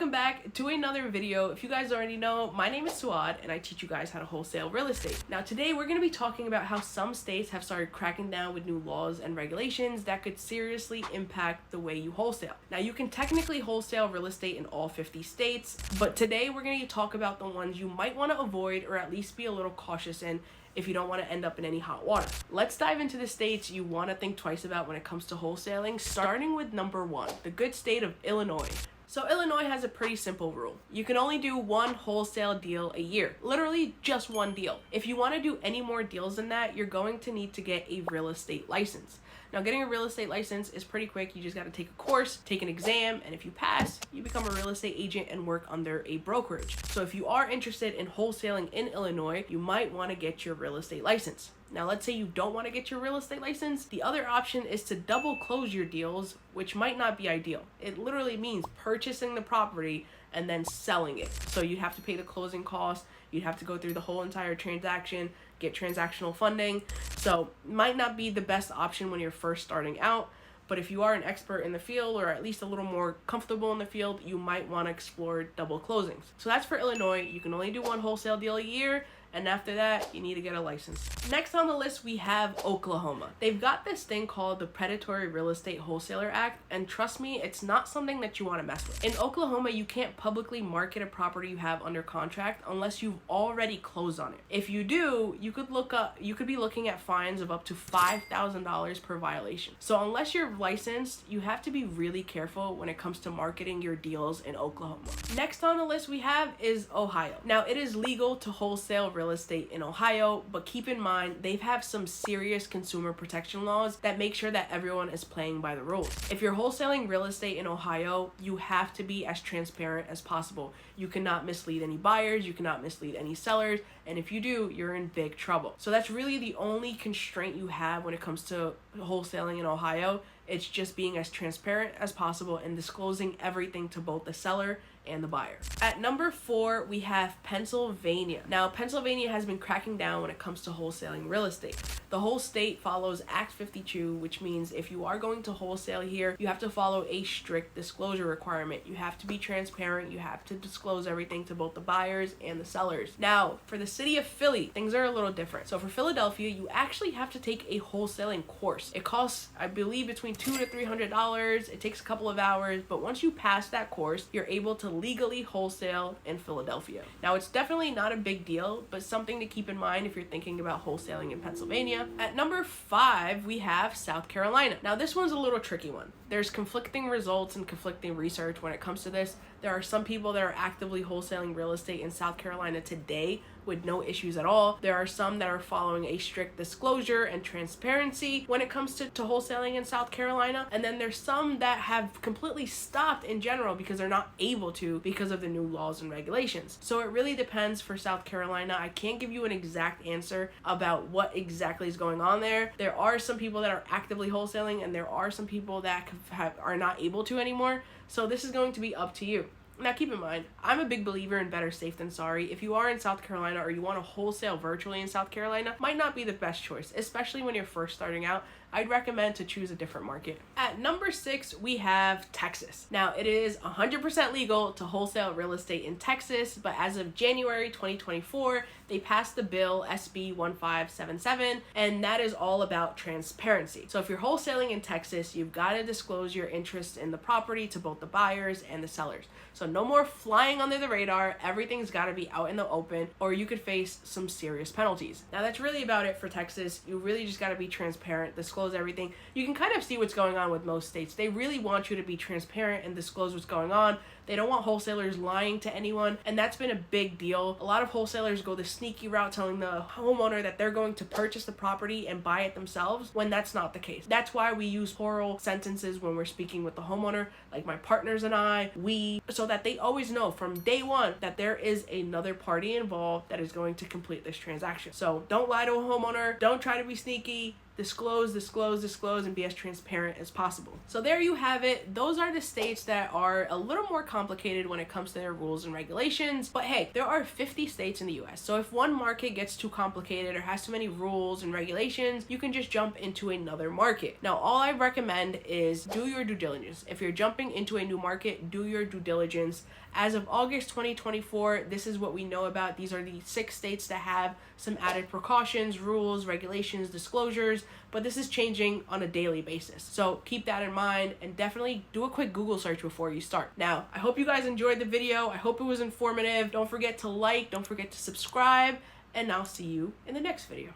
Welcome back to another video. If you guys already know, my name is Souad and I teach you guys how to wholesale real estate. Now today we're going to be talking about how some states have started cracking down with new laws and regulations that could seriously impact the way you wholesale. Now you can technically wholesale real estate in all 50 states, but today we're going to talk about the ones you might want to avoid or at least be a little cautious in if you don't want to end up in any hot water. Let's dive into the states you want to think twice about when it comes to wholesaling, starting with number 1, the good state of Illinois. So Illinois has a pretty simple rule. You can only do one wholesale deal a year, literally just one deal. If you want to do any more deals than that, you're going to need to get a real estate license. Now getting a real estate license is pretty quick. You just got to take a course, take an exam, and if you pass, you become a real estate agent and work under a brokerage. So if you are interested in wholesaling in Illinois, you might want to get your real estate license. Now let's say you don't want to get your real estate license. The other option is to double close your deals, which might not be ideal. It literally means purchasing the property and then selling it. So you'd have to pay the closing costs, you'd have to go through the whole entire transaction, get transactional funding. So might not be the best option when you're first starting out, but if you are an expert in the field or at least a little more comfortable in the field, you might want to explore double closings. So that's for Illinois. You can only do one wholesale deal a year, and after that, you need to get a license. Next on the list, we have Oklahoma. They've got this thing called the Predatory Real Estate Wholesaler Act, and trust me, it's not something that you want to mess with. In Oklahoma, you can't publicly market a property you have under contract unless you've already closed on it. If you do, you could be looking at fines of up to $5,000 per violation. So unless you're licensed, you have to be really careful when it comes to marketing your deals in Oklahoma. Next on the list we have is Ohio. Now it is legal to wholesale real estate in Ohio, but keep in mind they have some serious consumer protection laws that make sure that everyone is playing by the rules. If you're wholesaling real estate in Ohio, you have to be as transparent as possible. You cannot mislead any buyers, you cannot mislead any sellers, and if you do, you're in big trouble. So that's really the only constraint you have when it comes to wholesaling in Ohio. It's just being as transparent as possible and disclosing everything to both the seller and the buyer. At number 4, we have Pennsylvania. Now, Pennsylvania has been cracking down when it comes to wholesaling real estate. The whole state follows Act 52, which means if you are going to wholesale here, you have to follow a strict disclosure requirement. You have to be transparent. You have to disclose everything to both the buyers and the sellers. Now, for the city of Philly, things are a little different. So for Philadelphia, you actually have to take a wholesaling course. It costs, I believe, between $200 to $300. It takes a couple of hours, but once you pass that course, you're able to legally wholesale in Philadelphia. Now, it's definitely not a big deal, but something to keep in mind if you're thinking about wholesaling in Pennsylvania. At number 5, we have South Carolina. Now, this one's a little tricky one. There's conflicting results and conflicting research when it comes to this. There are some people that are actively wholesaling real estate in South Carolina today with no issues at all. There are some that are following a strict disclosure and transparency when it comes to wholesaling in South Carolina. And then there's some that have completely stopped in general because they're not able to because of the new laws and regulations. So it really depends for South Carolina. I can't give you an exact answer about what exactly is going on there. There are some people that are actively wholesaling and there are some people that are not able to anymore. So this is going to be up to you. Now keep in mind, I'm a big believer in better safe than sorry. If you are in South Carolina or you want to wholesale virtually in South Carolina, might not be the best choice, especially when you're first starting out. I'd recommend to choose a different market. At number 6, we have Texas. Now, it is 100% legal to wholesale real estate in Texas, but as of January 2024, they passed the bill SB 1577, and that is all about transparency. So if you're wholesaling in Texas, you've got to disclose your interest in the property to both the buyers and the sellers. So no more flying under the radar. Everything's got to be out in the open, or you could face some serious penalties. Now, that's really about it for Texas. You really just got to be transparent, disclose everything. You can kind of see what's going on with most states. They really want you to be transparent and disclose what's going on. They don't want wholesalers lying to anyone, and that's been a big deal. A lot of wholesalers go the sneaky route, telling the homeowner that they're going to purchase the property and buy it themselves, when that's not the case. That's why we use plural sentences when we're speaking with the homeowner, like my partners and I, we, so that they always know from day one that there is another party involved that is going to complete this transaction. So don't lie to a homeowner, don't try to be sneaky, disclose, and be as transparent as possible. So there you have it. Those are the states that are a little more complicated when it comes to their rules and regulations. But hey, there are 50 states in the US. So if one market gets too complicated or has too many rules and regulations, you can just jump into another market. Now, all I recommend is do your due diligence. If you're jumping into a new market, do your due diligence. As of August 2024, this is what we know about. These are the 6 states that have some added precautions, rules, regulations, disclosures, but this is changing on a daily basis. So keep that in mind and definitely do a quick Google search before you start. Now, I hope you guys enjoyed the video. I hope it was informative. Don't forget to like, don't forget to subscribe, and I'll see you in the next video.